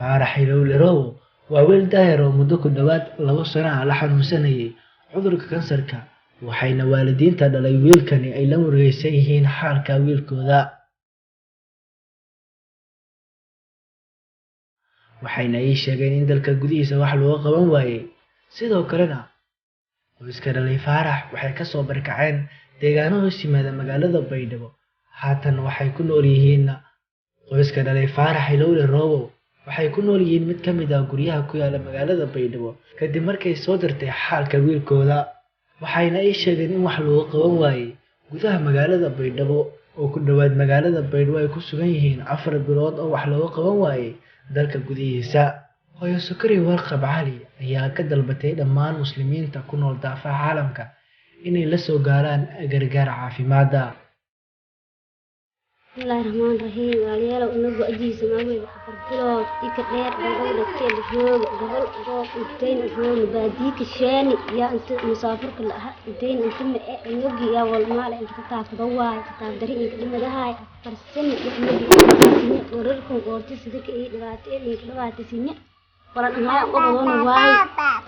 Faarax Hilowle Roobo waa wiil daahir oo muddo ku dhawaad 2 sano ah la xanuunsanayay cudurka kansarka, waxayna waalidiinta dhalay wiilkani ay la murugaysan yihiin xaalka wiilkooda. Waxayna ay sheegeen in dalka gudihiisa wax looga qaban waayay, sidoo kalena qoyska dhalay Faarax waxay ka soo barkaceen deegaano hoos yimaada magaalada Baydhabo. Haatan waxay ku nool yihiin qoyska dhalay Faarax Hilowle Roobo waxay ku nool yihiin mid ka mid ah guryaha ku yaala magaalada Baydhabo kadib markay soo dirtay xaalka wiilkooda. Waxayna ay sheegeen in wax looga qaban waayay gudaha magaalada Baydhabo oo ku dhawaad magaalada Baydhabo ay ku sugan yihiin 4 bilood oo wax looga qaban waayay dalka gudihiisa. Hooyo Sukari Warqab Cali ayaa ka dalbatay dhammaan muslimiinta ku nool daafaha caalamka inay la soo gaaraan gargaar caafimaad. Bismillahirrahmanirrahim. Waliyaal unagu ajiisa maamul afar bilood ika dheer gabadha teel joog gabal roob inteen joog baadiika sheeni yaa inta musaafirka la aha inteen inta ma unugi yaa wal maal inta taafado waay taafdari in dhimadahay farsan unugi wararku goorti sida ka dhibaateen in dhibaateysina waran ma qabadona waay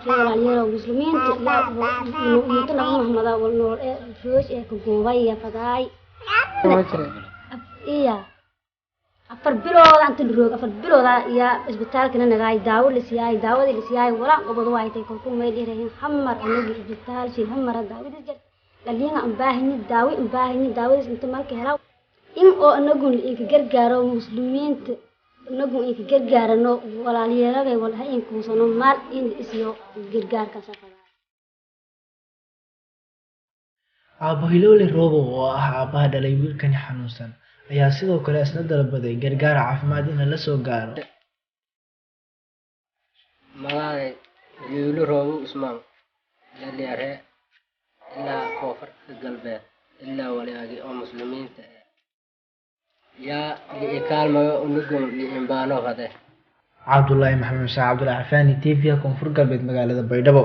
waliyaal muslimiinta yaa inta la Muhammad wal nool ee jooj ee ku goobay yaa fadaay iya 4 bilood inta roog 4 bilood ayaa isbitaalka nagaay daawo la siiyay daawada la siiyay wala qabado way tay ku meel dheereen xamar anagu isbitaal shil xamar daawada jir laliina aan baahini daawada inta markii helaw in oo anagu in ka gargaaro muslimiinta anagu in ka gargaarano walaaliyada walaha in ku sano maal in isiyo gargaarka safar. Aabbo Hilowle Roobo oo ah aabbaha dhalay wiilkan xanuunsan ayaa sidoo kale isna dalbaday gargaar caafimaad in la soo gaaro. Magaalada Hilowle Roobo Usmaan yaliare ilaa koonfurta galbeed ilaa waliyaagi oo muslimiinta yaa li kaalmayo unugu li imbaano hade. Cabdullaahi Maxamed Musa Cabdullaahi Xafaani TV koonfur galbeed magaalada Baydhabo.